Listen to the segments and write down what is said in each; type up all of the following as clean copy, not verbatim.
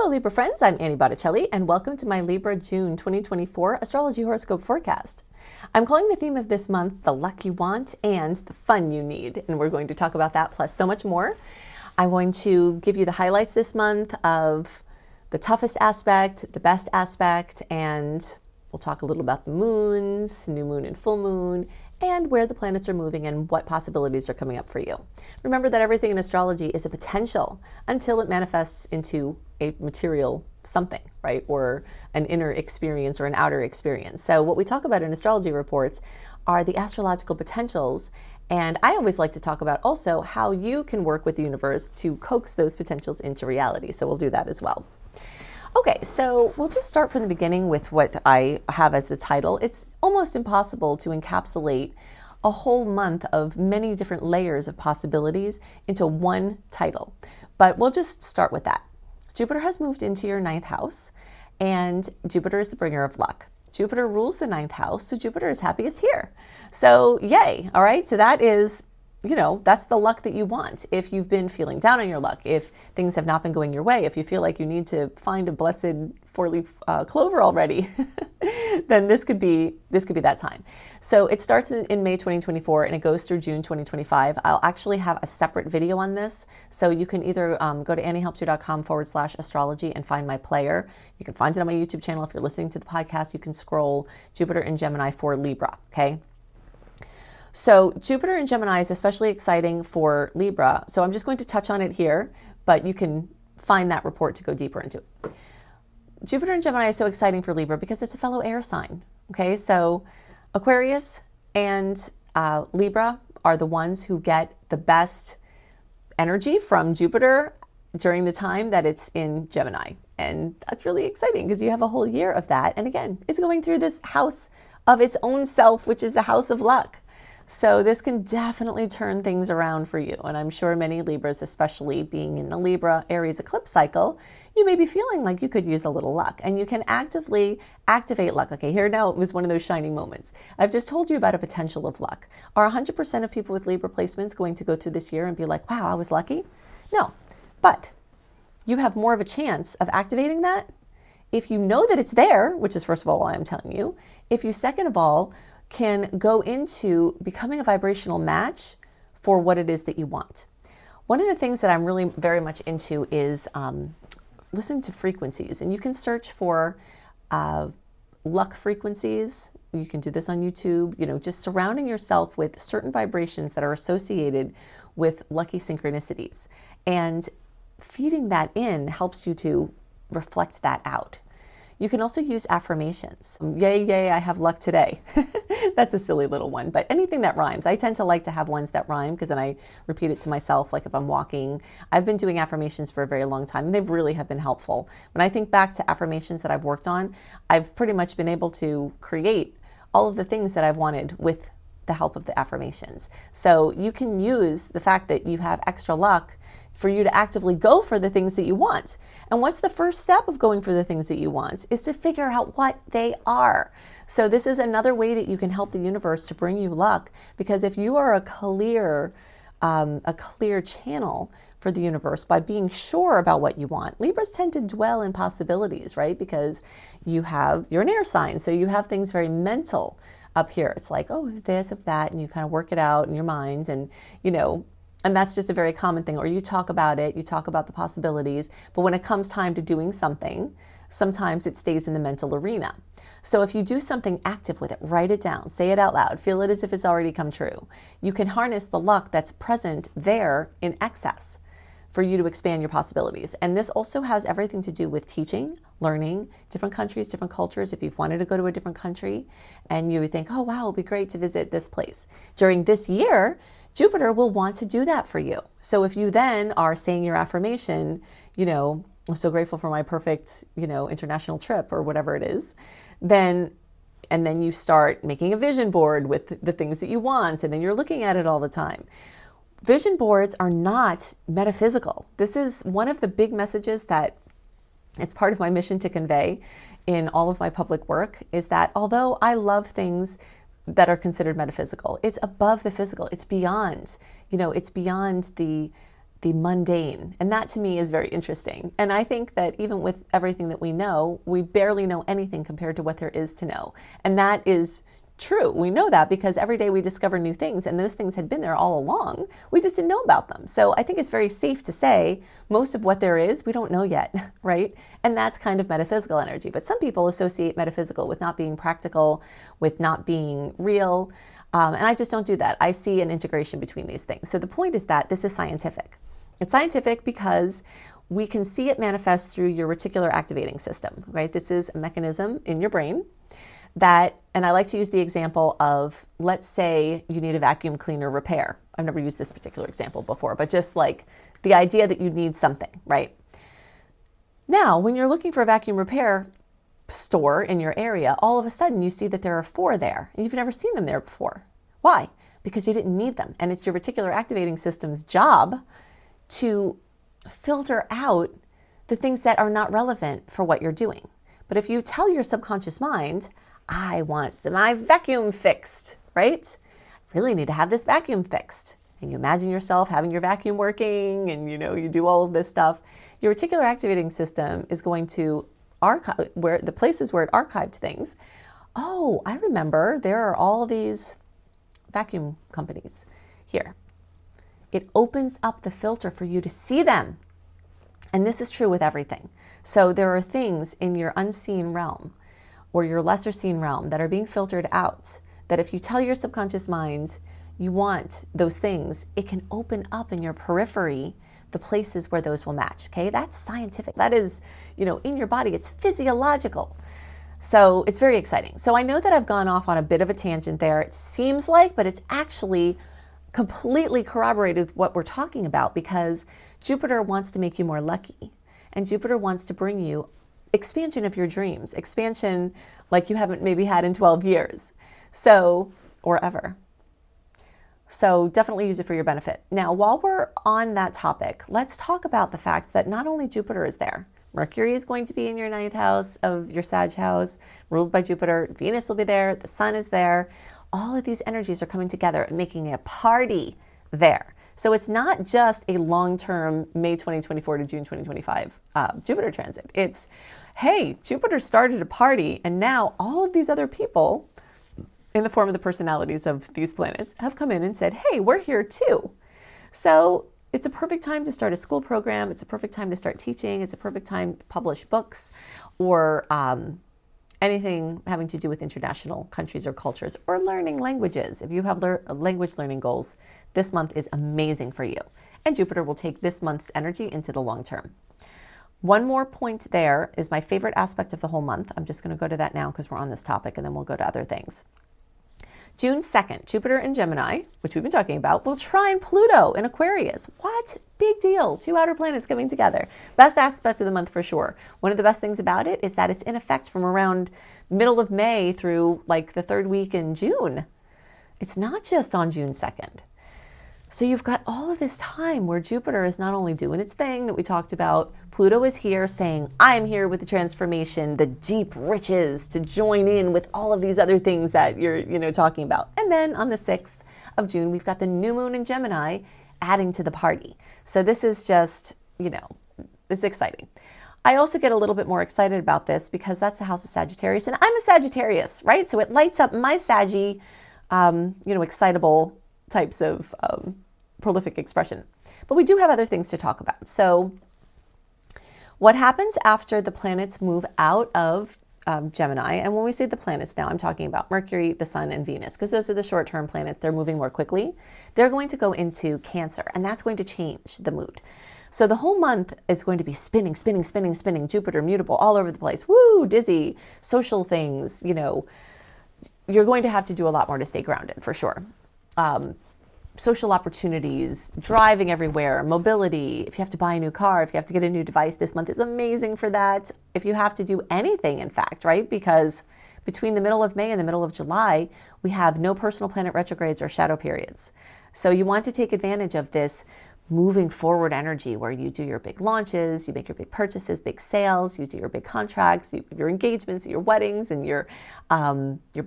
Hello Libra friends, I'm Annie Botticelli and welcome to my Libra June 2024 astrology horoscope forecast. I'm calling the theme of this month the luck you want and the fun you need, and we're going to talk about that plus so much more. I'm going to give you the highlights this month of the toughest aspect, the best aspect, and we'll talk a little about the moons, new moon and full moon, and where the planets are moving and what possibilities are coming up for you. Remember that everything in astrology is a potential until it manifests into a material something, right? Or an inner experience or an outer experience. So what we talk about in astrology reports are the astrological potentials. And I always like to talk about also how you can work with the universe to coax those potentials into reality. So we'll do that as well. Okay, so we'll just start from the beginning with what I have as the title. It's almost impossible to encapsulate a whole month of many different layers of possibilities into one title, but we'll just start with that. Jupiter has moved into your 9th house, and Jupiter is the bringer of luck. Jupiter rules the 9th house, so Jupiter is happiest here. So yay, all right? So that is, that's the luck that you want. If you've been feeling down on your luck, if things have not been going your way, if you feel like you need to find a blessed four-leaf clover already, then this could be that time. So it starts in May 2024 and it goes through June 2025. I'll actually have a separate video on this. So you can either go to anniehelpsyou.com/astrology and find my player. You can find it on my YouTube channel. If you're listening to the podcast, you can scroll Jupiter and Gemini for Libra, okay? So Jupiter in Gemini is especially exciting for Libra. So I'm just going to touch on it here, but you can find that report to go deeper into it. Jupiter in Gemini is so exciting for Libra because it's a fellow air sign. Okay, so Aquarius and Libra are the ones who get the best energy from Jupiter during the time that it's in Gemini. And that's really exciting because you have a whole year of that. And again, it's going through this house of its own self, which is the house of luck. So this can definitely turn things around for you. And I'm sure many Libras, especially being in the Libra Aries eclipse cycle, you may be feeling like you could use a little luck and you can actively activate luck. Okay, here now it was one of those shining moments. I've just told you about a potential of luck. Are 100% of people with Libra placements going to go through this year and be like, wow, I was lucky? No, but you have more of a chance of activating that if you know that it's there, which is first of all why I'm telling you. If you second of all, can go into becoming a vibrational match for what it is that you want. One of the things that I'm really very much into is listen to frequencies, and you can search for luck frequencies. You can do this on YouTube, just surrounding yourself with certain vibrations that are associated with lucky synchronicities, and feeding that in helps you to reflect that out. You can also use affirmations. Yay, yay, I have luck today. That's a silly little one, but anything that rhymes. I tend to like to have ones that rhyme because then I repeat it to myself, like if I'm walking. I've been doing affirmations for a very long time, and they really have been helpful. When I think back to affirmations that I've worked on, I've pretty much been able to create all of the things that I've wanted with the help of the affirmations. So you can use the fact that you have extra luck for you to actively go for the things that you want. And what's the first step of going for the things that you want is to figure out what they are. So this is another way that you can help the universe to bring you luck, because if you are a clear channel for the universe by being sure about what you want. Libras tend to dwell in possibilities, right? Because you're an air sign, so you have things very mental up here. It's like, oh, this, of that, and you kind of work it out in your mind, and and that's just a very common thing. Or you talk about it, you talk about the possibilities, but when it comes time to doing something, sometimes it stays in the mental arena. So if you do something active with it, write it down, say it out loud, feel it as if it's already come true. You can harness the luck that's present there in excess for you to expand your possibilities. And this also has everything to do with teaching, learning, different countries, different cultures. If you've wanted to go to a different country and you would think, oh, wow, it'd be great to visit this place. During this year, Jupiter will want to do that for you. So if you then are saying your affirmation, I'm so grateful for my perfect, international trip or whatever it is, and then you start making a vision board with the things that you want, and then you're looking at it all the time. Vision boards are not metaphysical. This is one of the big messages that it's part of my mission to convey in all of my public work, is that although I love things that are considered metaphysical, it's above the physical. It's beyond, it's beyond the the mundane. And that to me is very interesting. And I think that even with everything that we know, we barely know anything compared to what there is to know. And that is true. We know that because every day we discover new things, and those things had been there all along. We just didn't know about them. So I think it's very safe to say most of what there is, we don't know yet, right? And that's kind of metaphysical energy. But some people associate metaphysical with not being practical, with not being real. And I just don't do that. I see an integration between these things. So the point is that this is scientific. It's scientific because we can see it manifest through your reticular activating system, right? This is a mechanism in your brain that, and I like to use the example of, let's say you need a vacuum cleaner repair. I've never used this particular example before, but just like the idea that you need something, right? Now, when you're looking for a vacuum repair store in your area, all of a sudden you see that there are 4 there, and you've never seen them there before. Why? Because you didn't need them. And it's your reticular activating system's job to filter out the things that are not relevant for what you're doing. But if you tell your subconscious mind, I want my vacuum fixed, right? I really need to have this vacuum fixed. And you imagine yourself having your vacuum working and you do all of this stuff. Your reticular activating system is going to archive where the places where it archived things. Oh, I remember there are all these vacuum companies here. It opens up the filter for you to see them. And this is true with everything. So there are things in your unseen realm or your lesser seen realm that are being filtered out, that if you tell your subconscious mind you want those things, it can open up in your periphery the places where those will match, okay? That's scientific. That is, in your body, it's physiological. So it's very exciting. So I know that I've gone off on a bit of a tangent there, it seems like, but it's actually completely corroborated with what we're talking about because Jupiter wants to make you more lucky. And Jupiter wants to bring you expansion of your dreams, expansion like you haven't maybe had in 12 years, or ever. So definitely use it for your benefit. Now, while we're on that topic, let's talk about the fact that not only Jupiter is there, Mercury is going to be in your 9th house of your Sag house, ruled by Jupiter. Venus will be there. The Sun is there. All of these energies are coming together and making a party there. So it's not just a long-term May 2024 to June 2025 Jupiter transit. It's, hey, Jupiter started a party, and now all of these other people, in the form of the personalities of these planets, have come in and said, hey, we're here too. So it's a perfect time to start a school program. It's a perfect time to start teaching. It's a perfect time to publish books or anything having to do with international countries or cultures or learning languages. If you have language learning goals, this month is amazing for you. And Jupiter will take this month's energy into the long term. One more point there is my favorite aspect of the whole month. I'm just going to go to that now because we're on this topic, and then we'll go to other things. June 2nd, Jupiter in Gemini, which we've been talking about, will trine Pluto in Aquarius. What? Big deal. 2 outer planets coming together. Best aspect of the month for sure. One of the best things about it is that it's in effect from around middle of May through like the 3rd week in June. It's not just on June 2nd. So you've got all of this time where Jupiter is not only doing its thing that we talked about, Pluto is here saying, I'm here with the transformation, the deep riches to join in with all of these other things that you're talking about. And then on the 6th of June, we've got the new moon in Gemini adding to the party. So this is just, it's exciting. I also get a little bit more excited about this because that's the house of Sagittarius, and I'm a Sagittarius, right? So it lights up my Saggy, excitable types of prolific expression. But we do have other things to talk about. So what happens after the planets move out of Gemini, and when we say the planets now, I'm talking about Mercury, the Sun, and Venus, because those are the short-term planets. They're moving more quickly. They're going to go into Cancer, and that's going to change the mood. So the whole month is going to be spinning, spinning, spinning, spinning, Jupiter mutable all over the place. Woo, dizzy, social things, you're going to have to do a lot more to stay grounded, for sure. Social opportunities, driving everywhere, mobility. If you have to buy a new car, if you have to get a new device, this month is amazing for that. If you have to do anything, in fact, right? Because between the middle of May and the middle of July, we have no personal planet retrogrades or shadow periods. So you want to take advantage of this moving forward energy where you do your big launches, you make your big purchases, big sales, you do your big contracts, your engagements, your weddings, and your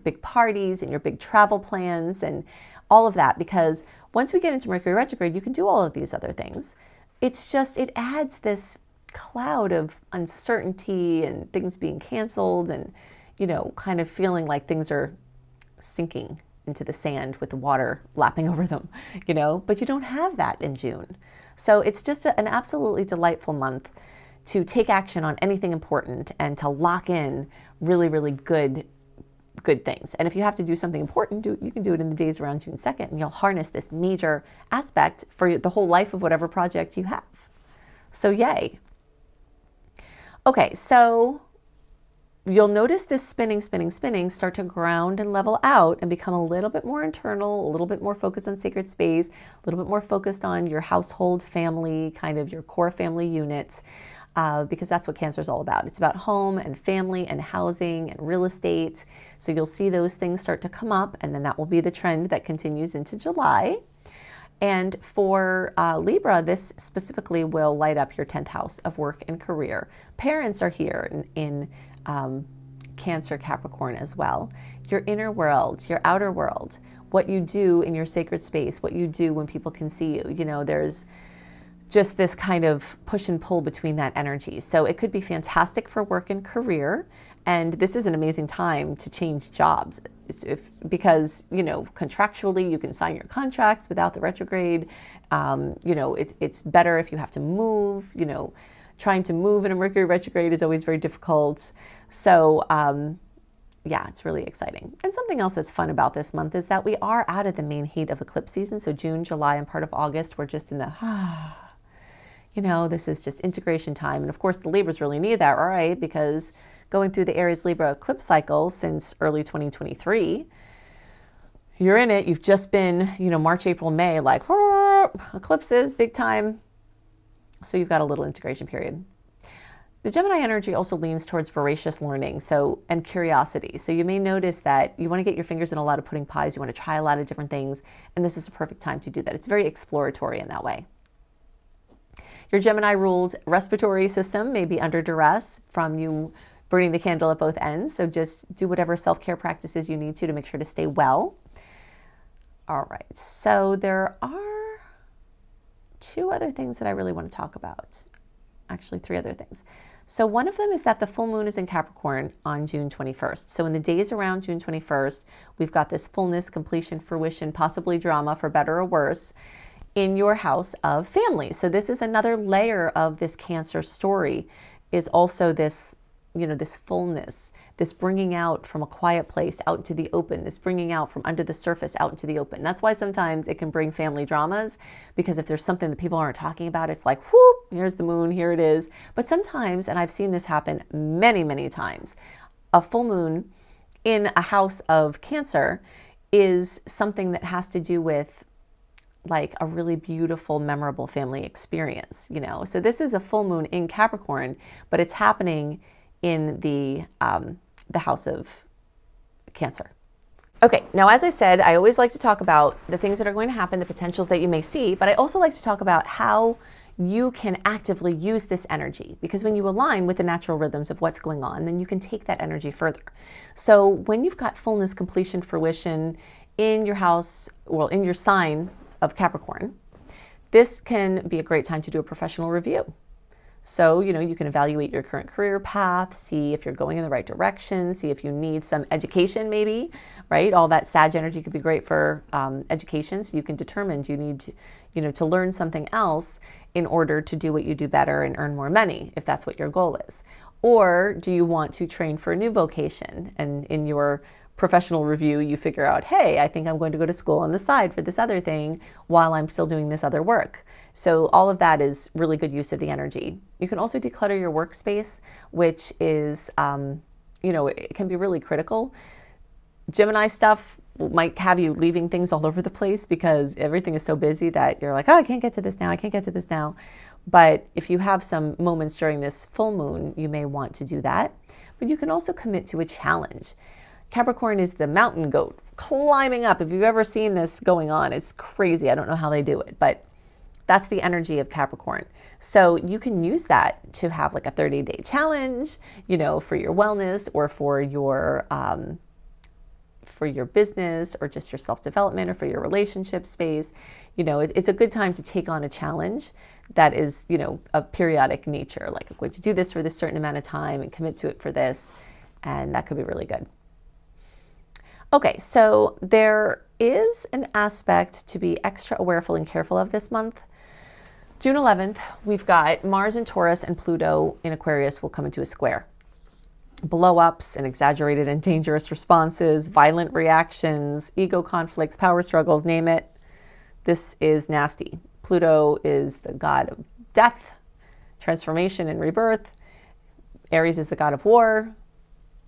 big parties and your big travel plans and all of that. Because once we get into Mercury retrograde, you can do all of these other things. it's just, it adds this cloud of uncertainty and things being canceled and, you know, kind of feeling like things are sinking into the sand with the water lapping over them, you know, but you don't have that in June. So it's just an absolutely delightful month to take action on anything important and to lock in really, really good things. And if you have to do something important, you can do it in the days around June 2nd, and you'll harness this major aspect for the whole life of whatever project you have. So yay. Okay, so you'll notice this spinning start to ground and level out and become a little bit more internal, a little bit more focused on sacred space, a little bit more focused on your household, family, kind of your core family units, because that's what Cancer is all about. It's about home and family and housing and real estate. So you'll see those things start to come up, and then that will be the trend that continues into July. And for Libra, this specifically will light up your 10th house of work and career. Parents are here in Cancer, Capricorn as well. Your inner world, your outer world, what you do in your sacred space, what you do when people can see you. You know, there's just this kind of push and pull between that energy. So it could be fantastic for work and career. And this is an amazing time to change jobs because, you know, contractually you can sign your contracts without the retrograde. You know, it's better if you have to move. You know, trying to move in a Mercury retrograde is always very difficult. So yeah, it's really exciting. And something else that's fun about this month is that we are out of the main heat of eclipse season. So June, July, and part of August, we're just in the, you know, this is just integration time. And of course, the Libras really need that, right? Because going through the Aries Libra eclipse cycle since early 2023, you're in it. You've just been, you know, March, April, May, like eclipses, big time. So you've got a little integration period. The Gemini energy also leans towards voracious learning and curiosity. So you may notice that you want to get your fingers in a lot of pudding pies. You want to try a lot of different things. And this is a perfect time to do that. It's very exploratory in that way. Your Gemini-ruled respiratory system may be under duress from you burning the candle at both ends. So just do whatever self-care practices you need to make sure to stay well. All right. So there are two other things that I really want to talk about. Actually, three other things. So one of them is that the full moon is in Capricorn on June 21st. So in the days around June 21st, we've got this fullness, completion, fruition, possibly drama for better or worse in your house of family. So this is another layer of this Cancer story, is also this, you know, this fullness, this bringing out from a quiet place out to the open, this bringing out from under the surface out into the open. That's why sometimes it can bring family dramas, because if there's something that people aren't talking about, it's like, whoop, here's the moon, here it is. But sometimes, and I've seen this happen many, many times, a full moon in a house of Cancer is something that has to do with like a really beautiful, memorable family experience, you know. So this is a full moon in Capricorn, but it's happening in the house of Cancer. Okay, now as I said, I always like to talk about the things that are going to happen, the potentials that you may see, but I also like to talk about how you can actively use this energy, because when you align with the natural rhythms of what's going on, then you can take that energy further. So when you've got fullness, completion, fruition in your house, well, in your sign of Capricorn, this can be a great time to do a professional review. So, you know, you can evaluate your current career path, see if you're going in the right direction, see if you need some education maybe, right? All that Sag energy could be great for education. So you can determine, do you need to, you know, to learn something else in order to do what you do better and earn more money, if that's what your goal is. Or do you want to train for a new vocation, and in your professional review, you figure out, hey, I think I'm going to go to school on the side for this other thing while I'm still doing this other work. So all of that is really good use of the energy. You can also declutter your workspace, which is, you know, it can be really critical. Gemini stuff might have you leaving things all over the place because everything is so busy that you're like, oh, I can't get to this now, I can't get to this now. But if you have some moments during this full moon, you may want to do that. But you can also commit to a challenge. Capricorn is the mountain goat climbing up. If you've ever seen this going on, it's crazy. I don't know how they do it, but that's the energy of Capricorn. So you can use that to have like a 30-day challenge, you know, for your wellness or for your for your business or just your self-development or for your relationship space, it's a good time to take on a challenge that is, a periodic nature. Like, I'm going to do this for this certain amount of time and commit to it for this. And that could be really good. Okay, so there is an aspect to be extra awareful and careful of this month. June 11th, we've got Mars in Taurus and Pluto in Aquarius will come into a square. Blow-ups and exaggerated and dangerous responses, violent reactions, ego conflicts, power struggles, name it. This is nasty. Pluto is the god of death, transformation and rebirth. Aries is the god of war.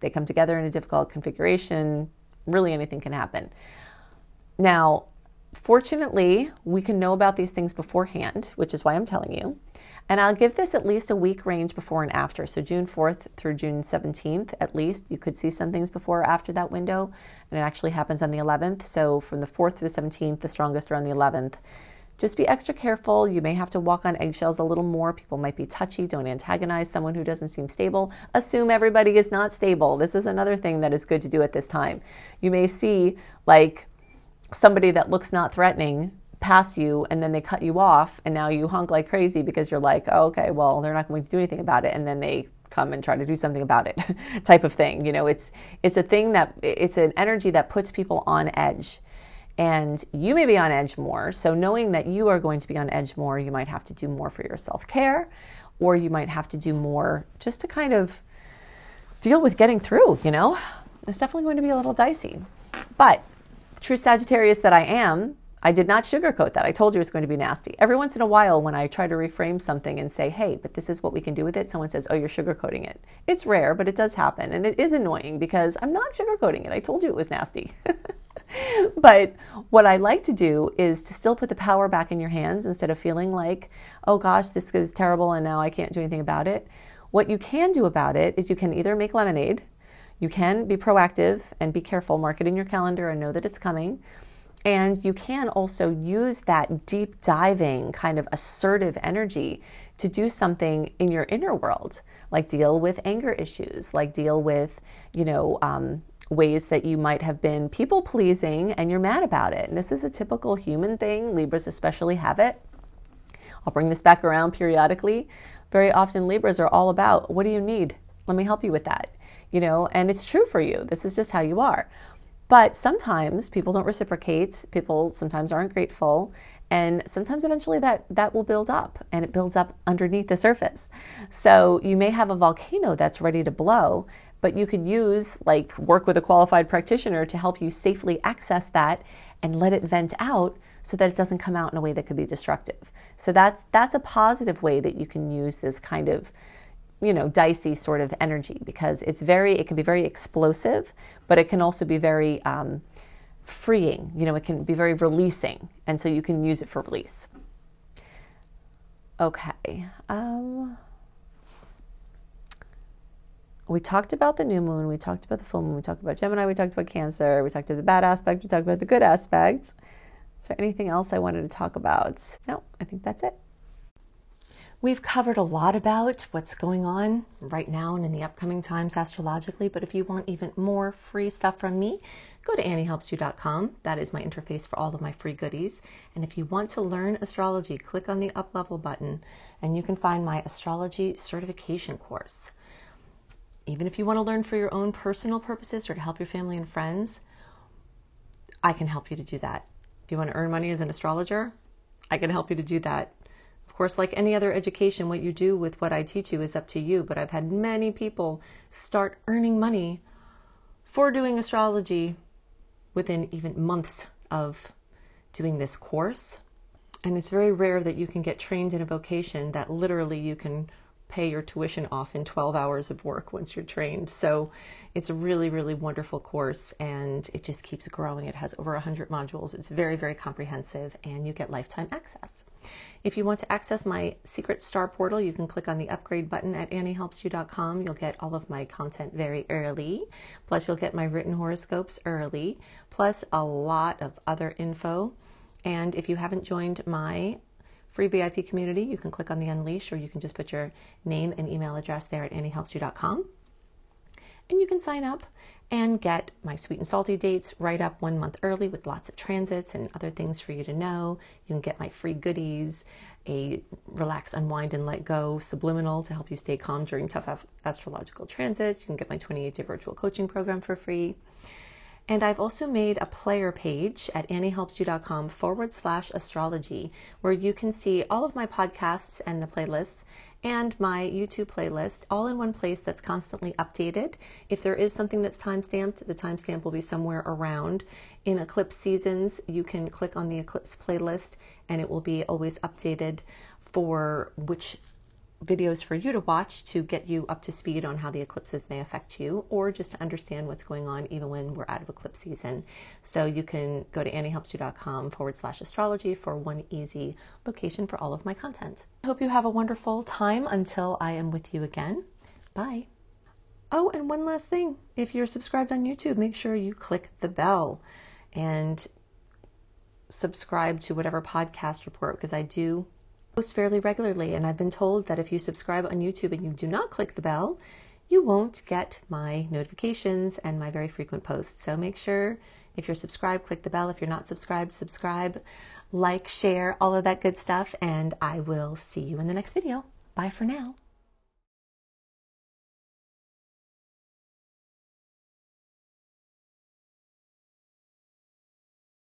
They come together in a difficult configuration. Really anything can happen. Now, fortunately, we can know about these things beforehand, which is why I'm telling you. And I'll give this at least a week range before and after. So June 4th through June 17th, at least, you could see some things before or after that window. And it actually happens on the 11th. So from the 4th to the 17th, the strongest are on the 11th. Just be extra careful. You may have to walk on eggshells a little more. People might be touchy. Don't antagonize someone who doesn't seem stable. Assume everybody is not stable. This is another thing that is good to do at this time. You may see like somebody that looks not threatening pass you and then they cut you off and now you honk like crazy because you're like, oh, okay, well, they're not going to do anything about it. And then they come and try to do something about it type of thing. It's a thing that it's an energy that puts people on edge. And you may be on edge more. So knowing that you are going to be on edge more, you might have to do more for your self-care, or you might have to do more just to kind of deal with getting through, It's definitely going to be a little dicey. But true Sagittarius that I am, I did not sugarcoat that. I told you it's going to be nasty. Every once in a while when I try to reframe something and say, hey, but this is what we can do with it, someone says, oh, you're sugarcoating it. It's rare, but it does happen. And it is annoying because I'm not sugarcoating it. I told you it was nasty. But what I like to do is to still put the power back in your hands instead of feeling like, oh gosh, this is terrible and now I can't do anything about it. What you can do about it is you can either make lemonade, you can be proactive and be careful, mark it in your calendar and know that it's coming. And you can also use that deep diving kind of assertive energy to do something in your inner world, like deal with anger issues, like deal with, ways that you might have been people pleasing and you're mad about it. And this is a typical human thing. Libras especially have it. I'll bring this back around periodically. Very often Libras are all about, what do you need? Let me help you with that. And it's true for you. This is just how you are. But sometimes people don't reciprocate. People sometimes aren't grateful. And sometimes eventually that will build up, and it builds up underneath the surface. So you may have a volcano that's ready to blow, but you could work with a qualified practitioner to help you safely access that and let it vent out so that it doesn't come out in a way that could be destructive. So that's a positive way that you can use this kind of, dicey sort of energy, because it can be very explosive, but it can also be very freeing. It can be very releasing. And so you can use it for release. Okay. We talked about the new moon, we talked about the full moon, we talked about Gemini, we talked about Cancer, we talked about the bad aspect, we talked about the good aspects. Is there anything else I wanted to talk about? No, I think that's it. We've covered a lot about what's going on right now and in the upcoming times astrologically, but if you want even more free stuff from me, go to anniehelpsyou.com. That is my interface for all of my free goodies. And if you want to learn astrology, click on the up level button and you can find my astrology certification course. Even if you want to learn for your own personal purposes or to help your family and friends, I can help you to do that. If you want to earn money as an astrologer, I can help you to do that. Of course, like any other education, what you do with what I teach you is up to you, but I've had many people start earning money for doing astrology within even months of doing this course. And it's very rare that you can get trained in a vocation that literally you can pay your tuition off in 12 hours of work once you're trained. So it's a really, really wonderful course, and it just keeps growing. It has over 100 modules. It's very, very comprehensive, and you get lifetime access. If you want to access my secret star portal, you can click on the upgrade button at anniehelpsyou.com. You'll get all of my content very early. Plus, you'll get my written horoscopes early, plus a lot of other info. And if you haven't joined my free VIP community, you can click on the Unleash, or you can just put your name and email address there at anniehelpsyou.com. And you can sign up and get my sweet and salty dates right up 1 month early with lots of transits and other things for you to know. You can get my free goodies, a relax, unwind, and let go subliminal to help you stay calm during tough astrological transits. You can get my 28-day virtual coaching program for free. And I've also made a player page at anniehelpsyou.com/astrology, where you can see all of my podcasts and the playlists and my YouTube playlist all in one place that's constantly updated. If there is something that's time-stamped, the timestamp will be somewhere around. In eclipse seasons, you can click on the eclipse playlist and it will be always updated for which videos for you to watch to get you up to speed on how the eclipses may affect you, or just to understand what's going on even when we're out of eclipse season. So you can go to anniehelpsyou.com/astrology for one easy location for all of my content. I hope you have a wonderful time until I am with you again. Bye. Oh, and one last thing. If you're subscribed on YouTube, make sure you click the bell and subscribe to whatever podcast report, because I do post fairly regularly, and I've been told that if you subscribe on YouTube and you do not click the bell, you won't get my notifications and my very frequent posts. So make sure, if you're subscribed, click the bell. If you're not subscribed, subscribe, like, share, all of that good stuff, and I will see you in the next video. Bye for now.